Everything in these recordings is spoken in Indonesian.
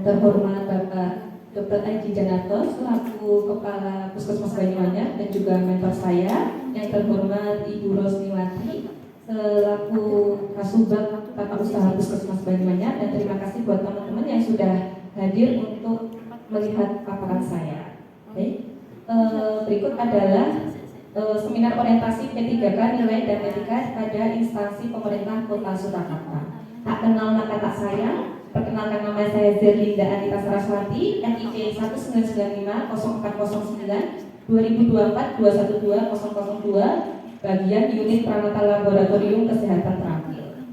terhormat Bapak Dr. Aji Janarto selaku Kepala Puskesmas Banyuanyar dan juga mentor saya, yang terhormat Ibu Rosniwati selaku Kasubag Tata Usaha Puskesmas Banyuanyar, dan terima kasih buat teman-teman yang sudah hadir untuk melihat paparan saya. Oke. Berikut adalah seminar orientasi P3K nilai dan etika pada instansi pemerintah Kota Surakarta. Tak kenal maka tak sayang. Perkenalkan, nama saya Zerlinda Anita Saraswati, NIK 199504009 2024-212-002, bagian unit Pramata Laboratorium Kesehatan Terampil.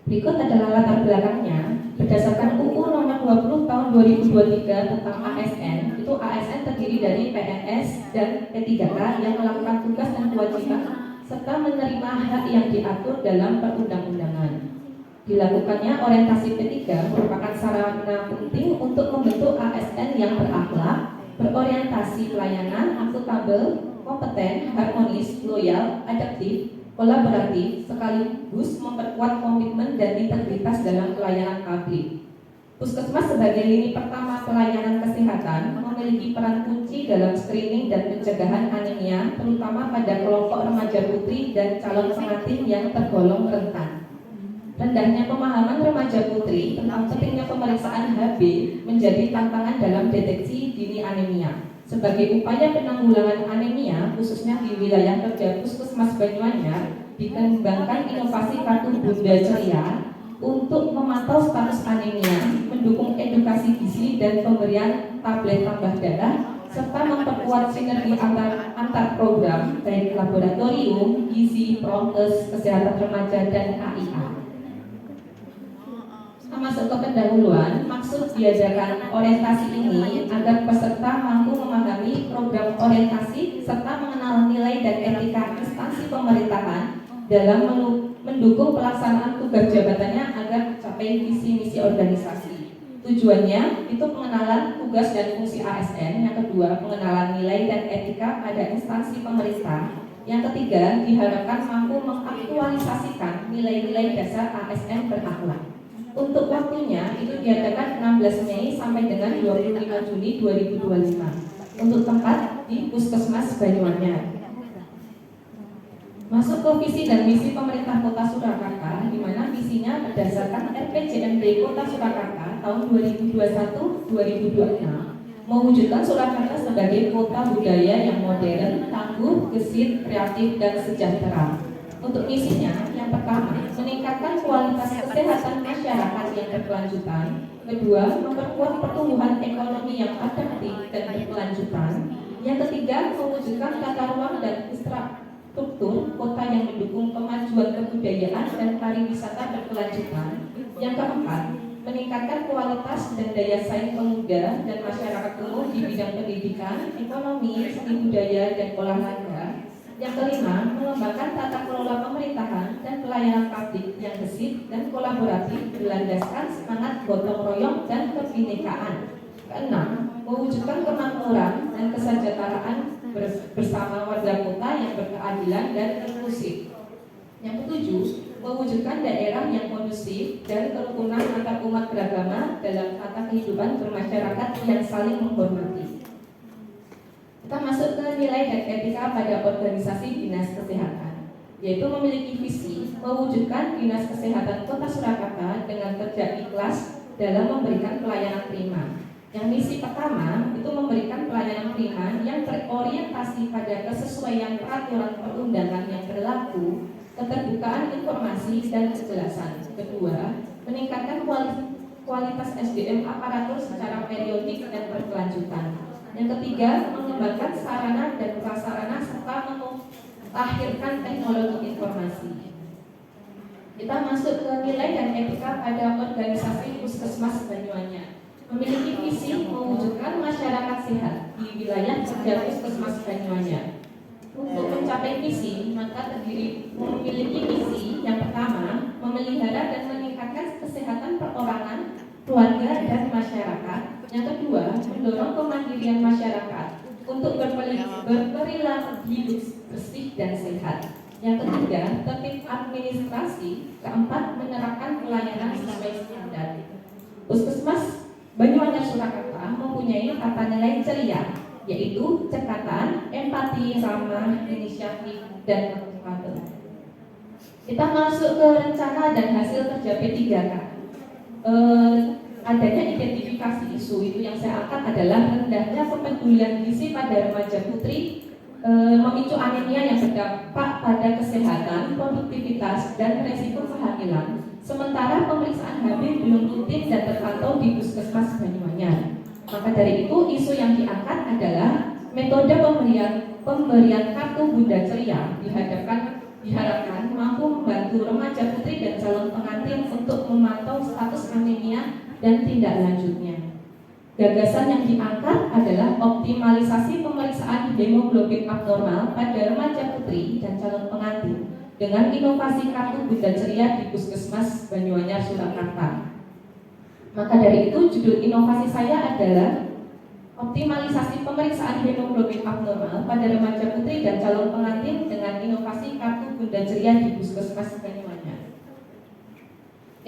Berikut adalah latar belakangnya. Berdasarkan UU nomor 20 tahun 2023 tentang ASN, itu ASN terdiri dari PNS dan P3K yang melakukan tugas dan kewajiban serta menerima hak yang diatur dalam perundang-undangan. Dilakukannya orientasi P3 merupakan sarana penting untuk membentuk ASN yang berakhlak, berorientasi pelayanan, akuntabel, kompeten, harmonis, loyal, adaptif, kolaboratif, sekaligus memperkuat komitmen dan integritas dalam pelayanan publik. Puskesmas sebagai lini pertama pelayanan kesehatan memiliki peran kunci dalam screening dan pencegahan anemia, terutama pada kelompok remaja putri dan calon pengantin yang tergolong rentan. Rendahnya pemahaman remaja putri tentang pentingnya pemeriksaan HB menjadi tantangan dalam deteksi dini anemia. Sebagai upaya penanggulangan anemia, khususnya di wilayah kerja Puskesmas Banyuanyar, dikembangkan inovasi kartu Bunda Ceria untuk memantau status anemia, mendukung edukasi gizi dan pemberian tablet tambah darah, serta memperkuat sinergi antar program baik laboratorium, gizi, prokes, kesehatan remaja, dan AIA. Masuk ke pendahuluan, maksud diadakan orientasi ini agar peserta mampu memahami program orientasi serta mengenal nilai dan etika instansi pemerintahan dalam mendukung pelaksanaan tugas jabatannya agar mencapai visi misi organisasi. Tujuannya itu pengenalan tugas dan fungsi ASN, yang kedua pengenalan nilai dan etika pada instansi pemerintah, yang ketiga diharapkan mampu mengaktualisasikan nilai-nilai dasar ASN berakhlak. Untuk waktunya itu diadakan 16 Mei sampai dengan 25 Juni 2025 untuk tempat di Puskesmas Banyuanyar. Masuk ke visi dan misi pemerintah Kota Surakarta, di mana visinya berdasarkan RPJMD Kota Surakarta tahun 2021-2026 mewujudkan Surakarta sebagai kota budaya yang modern, tangguh, gesit, kreatif, dan sejahtera. Untuk misinya, yang pertama, meningkatkan kualitas kesehatan masyarakat yang berkelanjutan. Kedua, memperkuat pertumbuhan ekonomi yang adaptif dan berkelanjutan. Yang ketiga, mewujudkan tata ruang dan infrastruktur kota yang mendukung kemajuan kebudayaan dan pariwisata berkelanjutan. Yang keempat, meningkatkan kualitas dan daya saing pemuda dan masyarakat umum di bidang pendidikan, ekonomi, seni budaya, dan olahraga. Yang kelima, mengembangkan tata kelola pemerintahan dan pelayanan publik yang gesit dan kolaboratif berlandaskan semangat gotong royong dan kebinekaan. Keenam, mewujudkan kemakmuran dan kesejahteraan bersama warga kota yang berkeadilan dan inklusif. Yang ketujuh, mewujudkan daerah yang kondusif dan kerukunan antar umat beragama dalam tata kehidupan bermasyarakat yang saling menghormati. Kita masuk ke nilai dan etika pada organisasi dinas kesehatan, yaitu memiliki visi mewujudkan dinas kesehatan Kota Surakarta dengan kerja ikhlas dalam memberikan pelayanan prima. Yang misi pertama itu memberikan pelayanan prima yang berorientasi pada kesesuaian peraturan perundangan yang berlaku, keterbukaan informasi dan kejelasan. Kedua, meningkatkan kualitas SDM aparatur secara periodik dan berkelanjutan. Yang ketiga, mengembangkan sarana dan prasarana serta melahirkan teknologi informasi. Kita masuk ke nilai dan etika pada organisasi Puskesmas Banyuanyar. Memiliki visi mewujudkan masyarakat sehat di wilayah kerja Puskesmas Banyuanyar. Untuk mencapai visi, maka memiliki visi yang pertama, memelihara dan meningkatkan kesehatan perorangan, keluarga, dan masyarakat. Yang kedua, mendorong kemandirian masyarakat untuk berperilaku hidup bersih dan sehat. Yang ketiga, tertib administrasi. Keempat, menerapkan pelayanan sesuai standar. Puskesmas ceria, yaitu cekatan, empati, ramah, inisiatif, dan motivator. Kita masuk ke rencana dan hasil kerja P3K. Adanya identifikasi isu itu yang saya angkat adalah rendahnya kepedulian gizi pada remaja putri memicu anemia yang berdampak pada kesehatan, produktivitas, dan resiko kehamilan. Sementara pemeriksaan HB belum rutin dan terpantau di Puskesmas Banyuanyar. Maka dari itu isu yang diangkat adalah metode pemberian kartu Bunda Ceria diharapkan mampu membantu remaja putri dan calon pengantin untuk memantau status anemia dan tindak lanjutnya. Gagasan yang diangkat adalah optimalisasi pemeriksaan hemoglobin abnormal pada remaja putri dan calon pengantin dengan inovasi kartu Bunda Ceria di Puskesmas Banyuanyar, Surakarta. Maka dari itu judul inovasi saya adalah optimalisasi pemeriksaan hemoglobin abnormal pada remaja putri dan calon pengantin dengan inovasi kartu Bunda Ceria di Puskesmas Banyuanyar.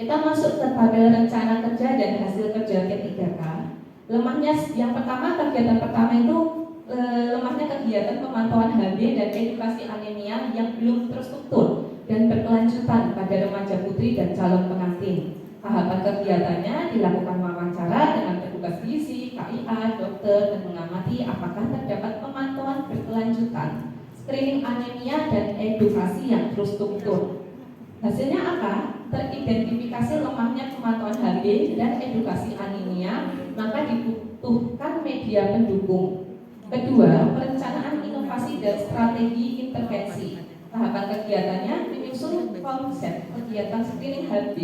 Kita masuk ke tabel rencana kerja dan hasil kerja P3K. Lemahnya yang pertama, kegiatan pertama itu lemahnya kegiatan pemantauan HB dan edukasi anemia yang belum terstruktur dan berkelanjutan pada remaja putri dan calon pengantin. Tahapan kegiatannya dilakukan wawancara dengan petugas gizi, KIA, dokter, dan mengamati apakah terdapat pemantauan berkelanjutan, screening anemia, dan edukasi yang terstruktur. Hasilnya apa? Teridentifikasi lemahnya pemantauan HB dan edukasi anemia, maka dibutuhkan media pendukung. Kedua, perencanaan inovasi dan strategi intervensi. Tahapan kegiatannya menyusun konsep kegiatan screening HB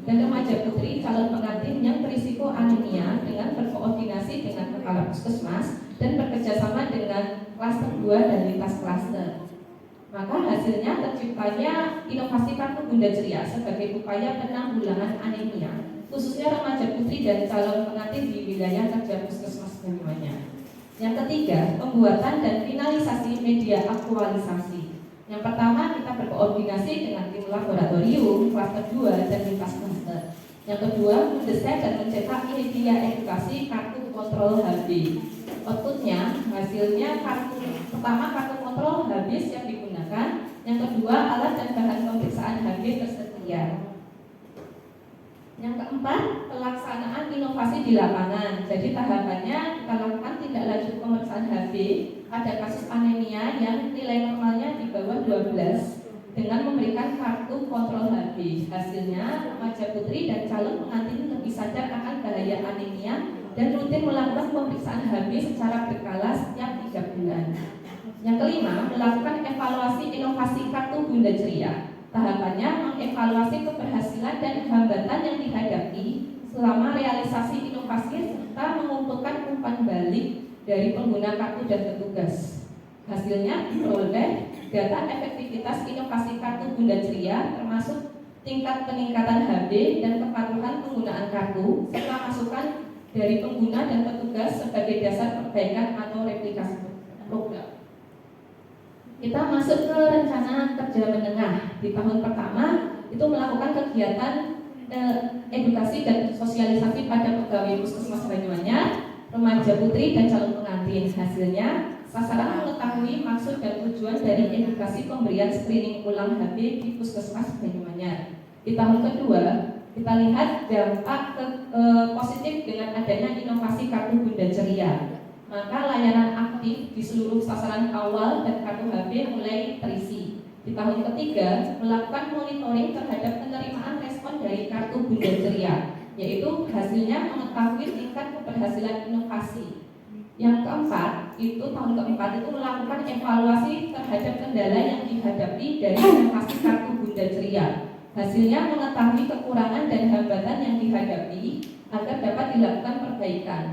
dan remaja putri calon pengantin yang berisiko anemia dengan berkoordinasi dengan kepala puskesmas dan bekerjasama dengan klaster 2 dan lintas klaster. Maka hasilnya terciptanya inovasi kartu Bunda Ceria sebagai upaya penanggulangan anemia, khususnya remaja putri dan calon pengantin di wilayah kerja Puskesmas Banyuanyar. Yang ketiga, pembuatan dan finalisasi media aktualisasi. Yang pertama, kita berkoordinasi dengan tim laboratorium, klaster 2 dan lintas klaster. Yang kedua, mendesain dan mencetak media edukasi kartu kontrol HB. Outputnya, hasilnya pertama kartu kontrol HB yang digunakan, yang kedua alat dan bahan pemeriksaan HB tersedia. Yang keempat, pelaksanaan inovasi di lapangan. Jadi tahapannya kita lakukan tindak lanjut pemeriksaan HB pada kasus anemia yang nilai normalnya di bawah 12 dengan memberikan kartu kontrol HB. Hasilnya, remaja putri dan calon pengantin lebih sadar akan bahaya anemia dan rutin melakukan pemeriksaan HB secara berkala setiap 3 bulan. Yang kelima, melakukan evaluasi inovasi kartu Bunda Ceria. Tahapannya mengevaluasi keberhasilan dan hambatan yang dihadapi selama realisasi inovasi serta mengumpulkan umpan balik dari pengguna kartu dan petugas. Hasilnya diperoleh data efektivitas inovasi kartu Bunda Ceria termasuk tingkat peningkatan HB dan kepatuhan penggunaan kartu serta masukan dari pengguna dan petugas sebagai dasar perbaikan atau replikasi program. Kita masuk ke rencana kerja menengah. Di tahun pertama itu melakukan kegiatan edukasi dan sosialisasi pada pegawai Puskesmas Banyuanyar, remaja putri dan calon pengantin. Hasilnya, sasaran mengetahui maksud dan tujuan dari edukasi pemberian screening ulang HB di Puskesmas Banyuanyar. Di tahun kedua, kita lihat dampak positif dengan adanya inovasi kartu Bunda Ceria. Maka layanan aktif di seluruh sasaran awal dan kartu HB mulai terisi. Di tahun ketiga, melakukan monitoring terhadap penerimaan respon dari kartu Bunda Ceria, yaitu hasilnya mengetahui tingkat keberhasilan inovasi. Yang keempat, tahun keempat itu melakukan evaluasi terhadap kendala yang dihadapi dari inovasi kartu Bunda Ceria. Hasilnya mengetahui kekurangan dan hambatan yang dihadapi agar dapat dilakukan perbaikan.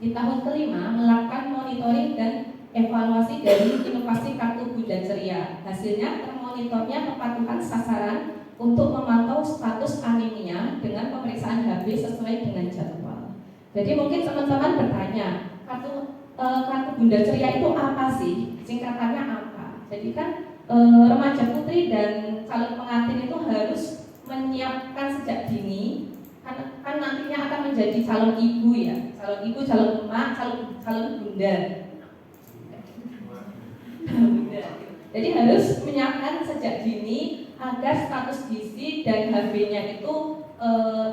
Di tahun kelima, melakukan monitoring dan evaluasi dari inovasi kartu Bunda Ceria. Hasilnya termonitornya kepatuhan sasaran untuk memantau status anemia dengan pemeriksaan HB sesuai dengan jadwal. Jadi mungkin teman-teman bertanya, kartu Bunda Ceria itu apa sih? Singkatannya apa? Jadi kan remaja putri dan calon pengantin itu harus menyiapkan sejak dini kan nantinya akan menjadi calon ibu ya, calon ibu, calon emak, calon bunda. Jadi harus menyiapkan sejak dini agar status gizi dan HB-nya itu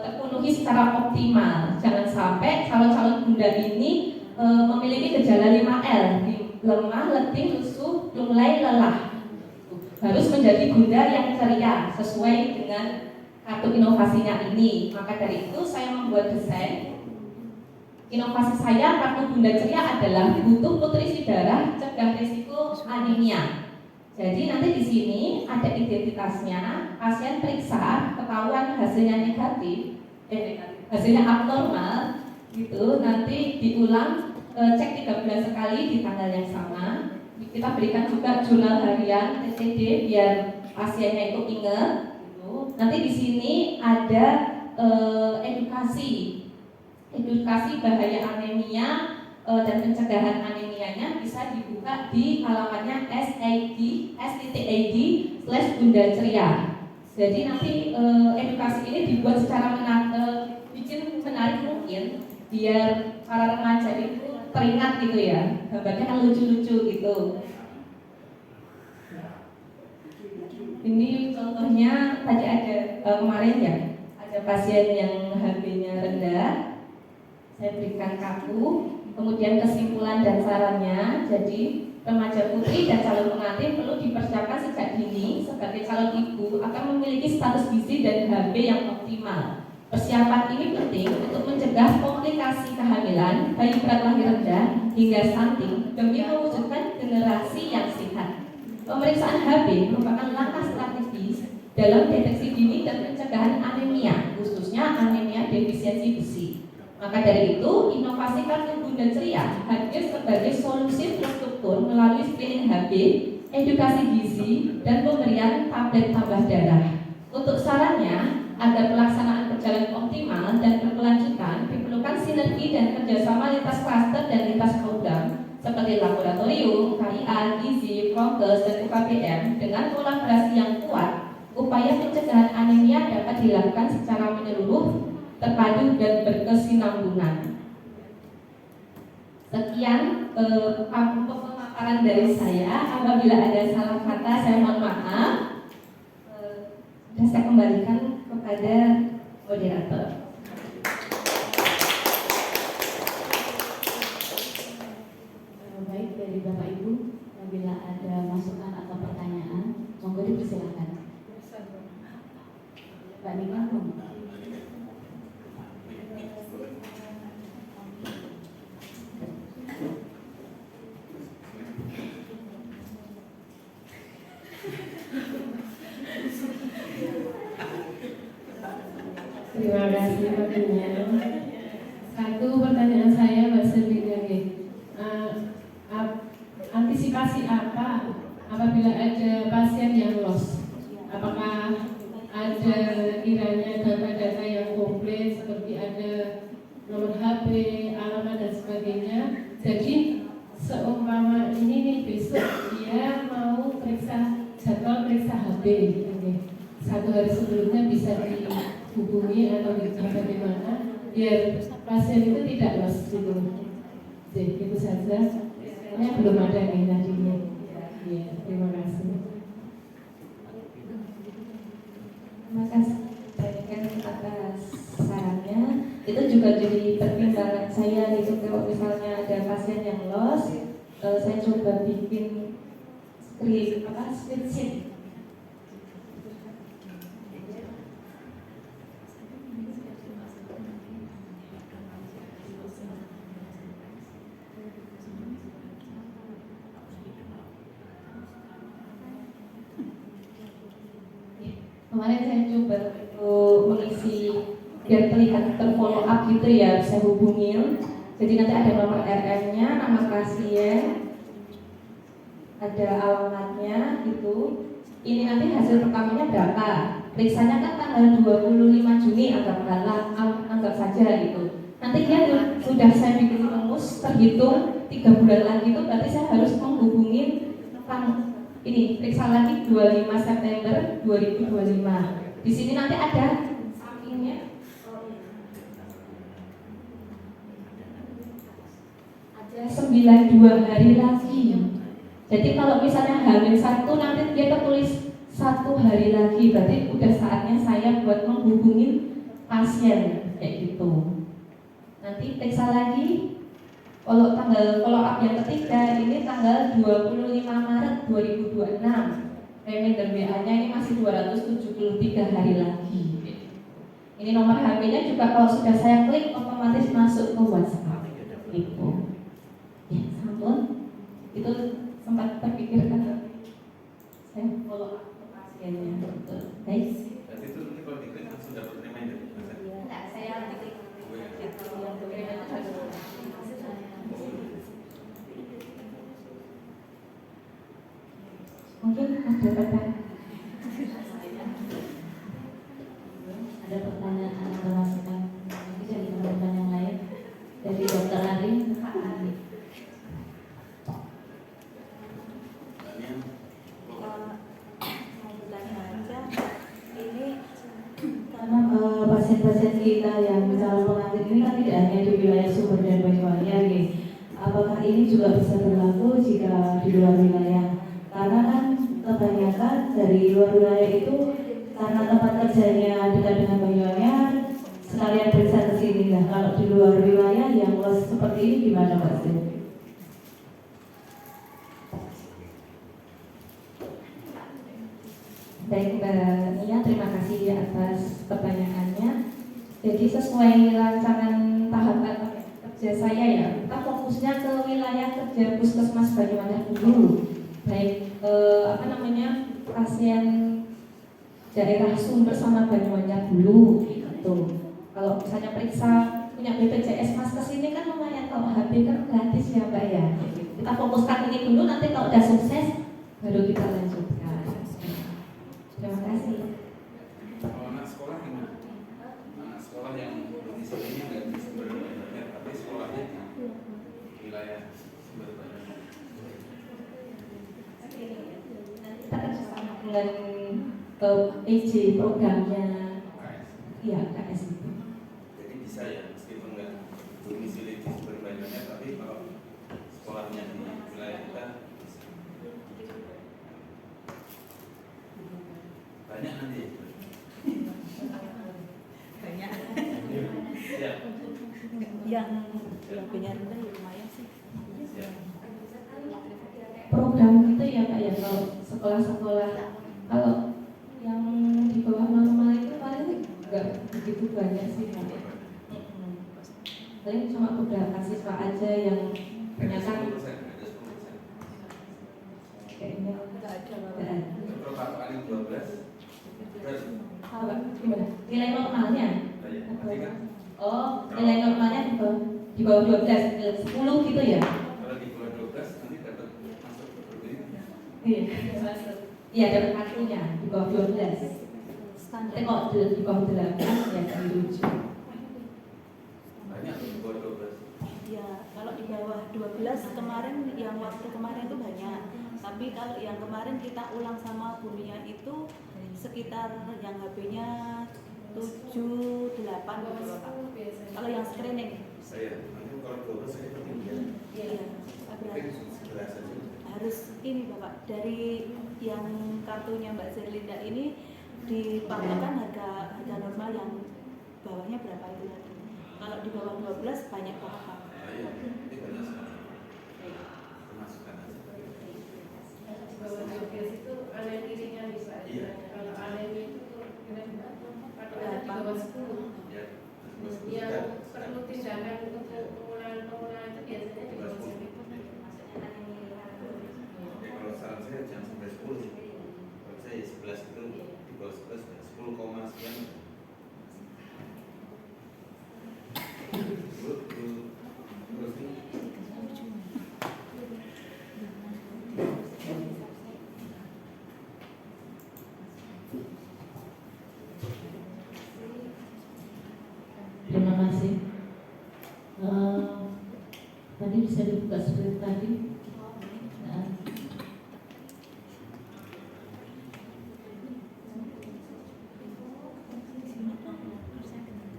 terpenuhi secara optimal. Jangan sampai calon-calon bunda ini memiliki gejala 5L, lemah, letih, lesu, lunglai, lelah. Harus menjadi bunda yang ceria sesuai dengan kartu inovasinya ini. Maka dari itu saya membuat desain. Inovasi saya kartu bunda ceria adalah butuh nutrisi darah, cegah risiko anemia. Jadi nanti di sini ada identitasnya, pasien periksa, ketahuan hasilnya negatif, hasilnya abnormal, gitu. Nanti diulang, cek 3 bulan sekali di tanggal yang sama. Kita berikan juga jurnal harian TCD biar pasiennya itu ingat. Gitu. Nanti di sini ada edukasi bahaya anemia dan pencegahan anemianya bisa dibuka di alamatnya STID/Bunda Ceria. Jadi nanti edukasi ini dibuat secara menarik mungkin biar para remaja itu teringat gitu ya, gambarnya kan lucu-lucu gitu. Ini contohnya tadi ada kemarin ya, ada pasien yang HB-nya rendah, saya berikan kartu. Kemudian kesimpulan dan sarannya, jadi remaja putri dan calon pengantin perlu dipersiapkan sejak dini sebagai calon ibu akan memiliki status gizi dan HB yang optimal. Persiapan ini penting untuk mencegah komplikasi kehamilan, bayi berat lahir rendah hingga stunting demi mewujudkan generasi yang sehat. Pemeriksaan HB merupakan langkah strategis dalam deteksi dini dan pencegahan anemia, khususnya anemia defisiensi besi. Maka dari itu, inovasi kartu Bunda Ceria hadir sebagai solusi terstruktur melalui screening HB, edukasi gizi, dan pemberian tablet tambah darah. Untuk sarannya, agar pelaksanaan berjalan optimal dan berkelanjutan, diperlukan sinergi dan kerjasama lintas klaster dan lintas program seperti laboratorium, KIA, gizi, prokes, dan UKBM dengan kolaborasi yang kuat. Upaya pencegahan anemia dapat dilakukan secara menyeluruh, terpadu dan berkesinambungan. Sekian untuk pemaparan dari saya. Apabila ada salah kata, saya mohon maaf. Dan saya kembalikan kepada moderator. Baik, dari Bapak Ibu, apabila ada masukan atau pertanyaan, monggo dipersilakan. Mbak Nika, terima kasih waktunya. Satu pertanyaan saya Mbak Selina, antisipasi apa apabila ada pasien yang lost? Apakah ada kiranya data-data yang komplit seperti ada nomor HP, alamat dan sebagainya? Jadi seumpama ini nih besok dia mau jadwal periksa HP, satu hari sebelumnya bisa dihubungi atau bagaimana biar pasien itu tidak lost gitu. Jadi itu saja. Ini belum ada nih tadinya. Ya, terima kasih. Terima kasih banyak atas sarannya. Itu juga jadi pertimbangan saya gitu. Kalau misalnya ada pasien yang lost, saya coba bikin spreadsheet. Kemarin saya coba untuk mengisi biar terlihat terfollow up gitu ya, saya hubungin. Jadi nanti ada nomor RM-nya, nama pasien, ada alamatnya gitu. Ini nanti hasil pertamanya berapa? Periksanya kan tanggal 25 Juni anggap saja gitu. Nanti dia sudah saya bikin rumus terhitung 3 bulan lagi itu berarti saya harus menghubungi ini periksa lagi 25 September 2025. Di sini nanti ada sampingnya. 92 hari lagi. Jadi kalau misalnya H-1 nanti dia tertulis 1 hari lagi, berarti udah saatnya saya buat menghubungin pasien kayak gitu. Nanti periksa lagi. Kalau follow up yang ketiga ini tanggal 25 Maret 2026. Reminder WA-nya ini masih 273 hari lagi. Ini nomor HP-nya juga kalau sudah saya klik otomatis masuk ke WhatsApp. Gitu. Ya, sampun. Itu sempat terpikirkan saya follow up ke pasiennya. Betul. Baik. Berarti itu nanti kalau diklik langsung dapat reminder. Enggak, saya klik. Mungkin ada pertanyaan. Ada pertanyaan atau masukan dari teman-teman yang lain? Dari Dokter Ari, Pak Ari. Mau bertanya aja, ini Karena pasien-pasien kita yang calon pengantin ini kan tidak hanya di wilayah Sumber dan Banyuwangi ya, nih. Apakah ini juga bisa berlaku jika di luar wilayah? Karena kan kebanyakan dari luar wilayah itu karena tempat kerjanya dekat dengan Banyuwangi, sekalian periksa ke sini. Nah, kalau di luar wilayah yang luas seperti ini gimana Pak Sri? Baik Mbak Nia, terima kasih atas pertanyaannya. Jadi sesuai rancangan tahapan kerja saya ya, kita fokusnya ke wilayah kerja Puskesmas Banyuwangi dulu. Baik pasien daerah Sumber sama Banyuwangi dulu gitu. Kalau misalnya periksa punya BPJS Mas kesini kan lumayan, kalau HP kan gratis ya Mbak ya. Kita fokuskan ini dulu, nanti kalau udah sukses baru kita lanjutkan. Terima kasih. Kalau anak sekolah gimana? Anak sekolah yang di sini nggak di Sumber Banyuwangi, tapi sekolahnya di wilayah Sumber Banyuwangi. Kita kerjasama dengan PJ programnya, iya KS itu. Jadi bisa ya, meskipun nggak domisili di Sumber Banyuwangi, tapi kalau sekolahnya di wilayah kita bisa. Banyak nanti. banyak Ya. yang punya rendah ya lumayan sih. Ya. Program itu ya Kak ya, kalau sekolah-sekolah, kalau yang di bawah normal itu paling nggak begitu banyak sih Kak. Paling cuma beberapa siswa aja yang Ada ternyata 10%, ada 10%. kayaknya Nggak ada nggak ada. Kalau patokannya 12, berat. Apa gimana? Nilai normalnya? Banyak. Berarti kan Oh, nilai normalnya di bawah 12, 10 gitu ya? kalau di bawah 12 nanti dapat masuk ke grup ini. Iya. Iya, dapat kartunya di bawah 12. Standar. Tapi kalau di bawah 8 ya dirujuk. Banyak di bawah 12. Ya, kalau di bawah 12 kemarin yang waktu kemarin itu banyak. Tapi kalau yang kemarin kita ulang sama Bunia itu sekitar yang HP-nya 7, 8 gitu loh Pak. Kalau yang screening, Saya nanti kalau 12 saya ketinggian. iya, Mungkin 11 saja. harus ini Bapak, dari yang kartunya Mbak Zerlinda ini dipatokan harga normal yang bawahnya berapa itu tadi. Kalau di bawah 12 banyak banget Pak. Iya, ini banyak sekali. Pemasukan aja. Bahwa diabetes itu anemia bisa. Iya. Kalau anemia itu patokannya di bawah 10. Ya, Yang perlu tindakan untuk pengurangan itu biasanya di bawah 10. Oke, kalau saran saya jangan sampai 10 sih. Kalau saya 11 itu di bawah 11 ya 10, sekian. Terus nih. Terima kasih. Tadi bisa dibuka seperti tadi. Nah.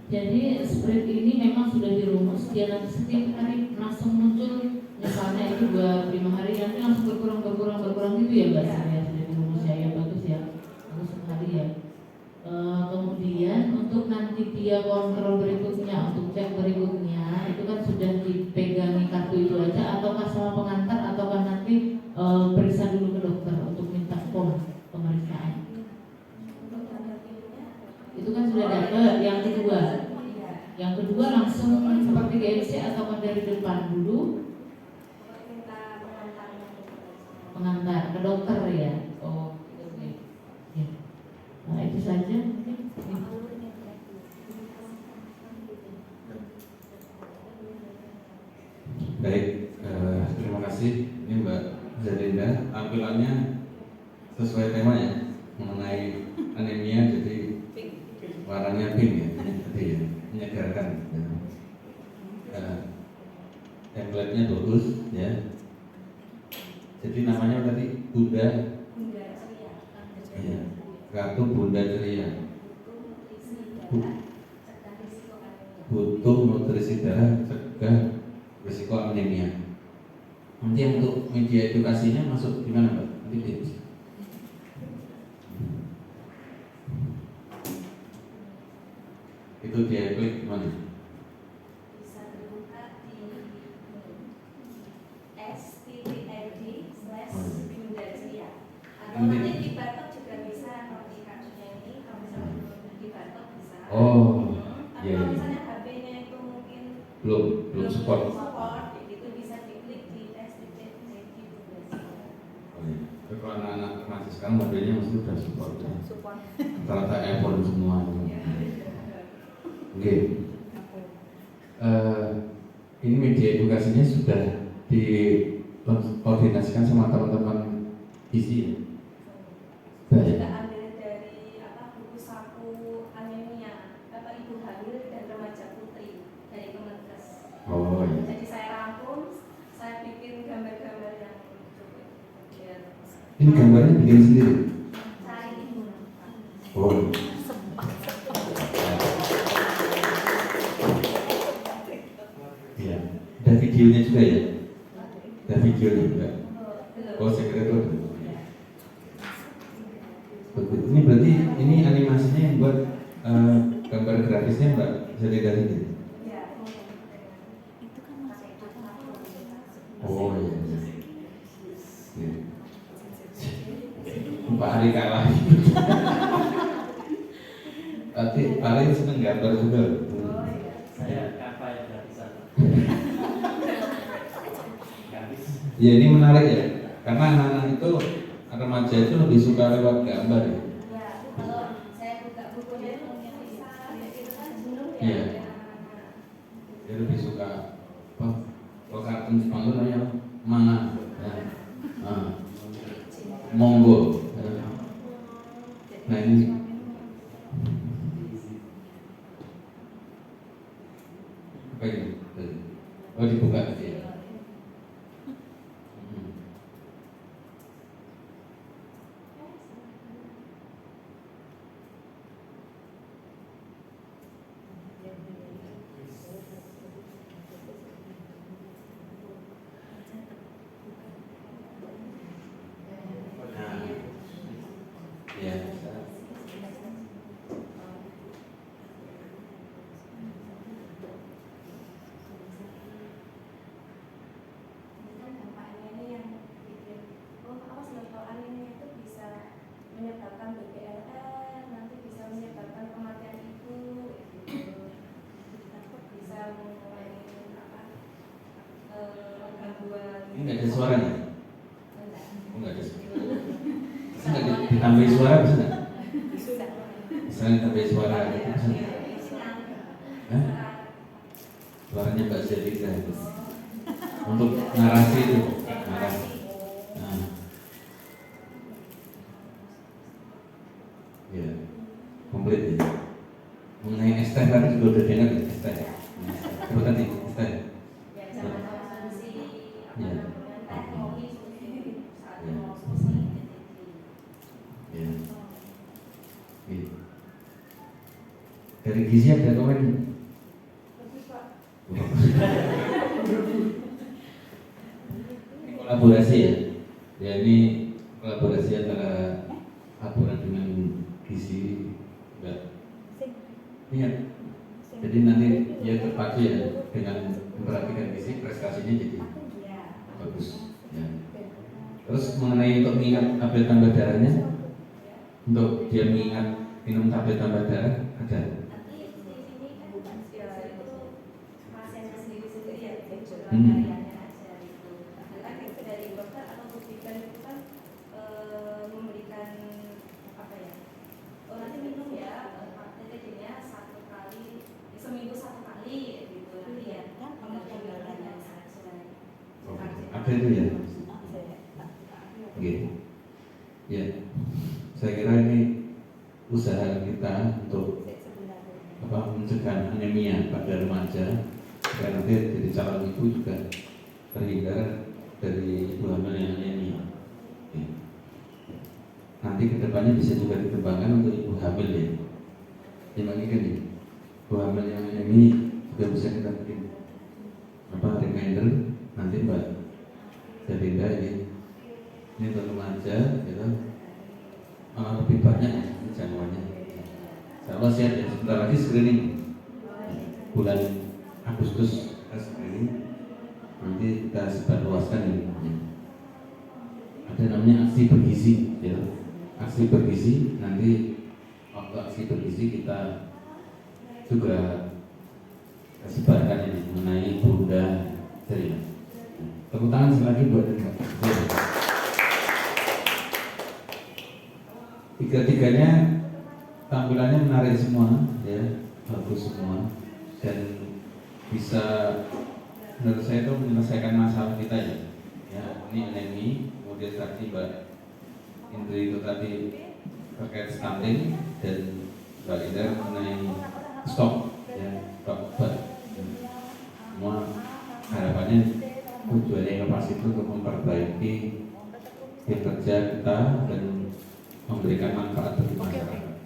Jadi sprint ini memang sudah dirumus, dia nanti setiap hari langsung muncul misalnya itu 25 hari nanti langsung berkurang gitu ya Mbak Sri ya, dari rumus saya bagus ya, bagus sekali ya. Kemudian untuk nanti dia kontrol berikutnya, untuk cek berikutnya itu kan sudah dipegangi kartu itu aja, ataukah sama pengantar, ataukah nanti periksa dulu ke dokter untuk minta form pemeriksaan. Itu kan sudah dapat. Yang kedua langsung seperti GMC ataukah dari depan dulu pengantar ke dokter ya. Oh, oke. Ya. Nah itu saja mungkin. Baik, terima kasih. Ini Mbak Zalinda, tampilannya sesuai tema ya, mengenai anemia, jadi warnanya pink ya, jadi ya, menyegarkan. Template-nya bagus ya. Jadi namanya tadi Bunda ya, kartu Bunda Ceria. Butuh nutrisi darah, cegah risiko anemia. Nanti untuk media edukasinya masuk di mana Mbak? Nanti dia. Itu dia klik mana? Bisa terbuka di s.id/Bunda Ceria. Atau nanti di Batok juga bisa, kalau di kartunya ini kalau misalnya di Batok bisa. Oh, Tapi iya. kalau misalnya HP-nya itu mungkin Belum support. itu bisa diklik di s.id/Bunda Ceria. Oh, iya. Tapi kalau anak-anak masih sekarang modelnya mesti sudah support. Ya. Support. Rata-rata iPhone semua. Oke. Ini media edukasinya sudah dikoordinasikan sama teman-teman isi. Juga ambil dari buku saku anemia ibu hamil dan remaja putri dari Kemenkes. Oh iya. Jadi saya rangkum, saya bikin gambar-gambar yang lucu. Biar Ini gambarnya bikin sendiri. cari ibu. Oh. Iya. Ada videonya juga ya? Ada videonya juga. Oh, saya kira itu. Ini berarti ini animasinya yang buat gambar grafisnya Mbak Zalinda ini. Ya. Oh iya. Iya. Pak Ari kalah. Tapi Pak Ari seneng gambar juga. Saya apa yang gratisan? Ya ini menarik ya, karena anak-anak itu remaja itu lebih suka lewat gambar ya. Ya, kalau saya buka bukunya punya bisa itu kan belum ya. Iya. Dia lebih suka kalau kartun Jepang itu namanya manga. Ya. Monggo. Ya. Nah ini apa ini? Oh dibuka ya. Ya. Dampaknya ini yang bikin kalau anemia itu bisa menyebabkan BPLN, nanti bisa menyebabkan kematian ibu, bisa mulai gangguan. Ini nggak ada suaranya? Enggak. Oh, nggak ada suara. Bisa nggak ditambahin suara bisa nggak? Bisa. Bisa ditambahin suara gitu bisa nggak? Hah? Suaranya Mbak Zalinda itu. Untuk narasi itu, narasi. Nah. Ya, komplit ya. Mengenai ST tadi juga udah dengar ya, ST. Coba tadi ST. Ya, jangan konsumsi Ya. teknologi saat Ya. konsumsi. Ya. Oke. Dari gizi ada komen? kolaborasi ya. Ya ini kolaborasi antara laporan dengan gizi juga. Ingat. Jadi nanti ya terpacu ya dengan memperhatikan gizi, prestasinya jadi bagus. Ya. Terus mengenai untuk mengingat tablet tambah darahnya, untuk dia mengingat minum tablet tambah darah ada. Nanti di sini kan ya itu pasiennya sendiri-sendiri ya, jurnal Hmm. hariannya aja gitu. Kan itu dari dokter atau bidan itu kan memberikan apa ya? Oh nanti minum ya, TTG-nya 1 kali, seminggu 1 kali gitu. Nanti ya memberikan darahnya saja. Ada itu ya. Oke. Ya. Saya kira ini usaha kita untuk mencegah anemia pada remaja, supaya nanti jadi calon ibu juga terhindar dari ibu hamil yang anemia. Oke. Nanti kedepannya bisa juga dikembangkan untuk ibu hamil ya. Gimana kan nih? Ibu hamil yang anemia juga bisa kita bikin reminder nanti Mbak Jadinda ini untuk remaja gitu. Malah lebih banyak ya jangkauannya. Insya siap ya, sebentar lagi screening bulan Agustus kita screening, nanti kita sebarluaskan ini. Ada namanya aksi bergizi ya. Aksi bergizi, nanti waktu aksi bergizi kita juga sebarkan ini mengenai bunda jadi. Tepuk tangan sekali lagi buat Mbak. Tiga-tiganya tampilannya menarik semua, ya, bagus semua, dan bisa menurut saya itu menyelesaikan masalah kita ya. Ya, ini anemi, kemudian tadi Mbak Indri itu tadi terkait stunting dan Mbak Linda mengenai stok, ya, stok obat. Semua harapannya tujuannya inovasi itu untuk memperbaiki kinerja kita dan memberikan manfaat bagi masyarakat.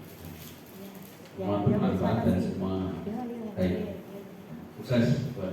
Semua bermanfaat dan semua baik. Sukses buat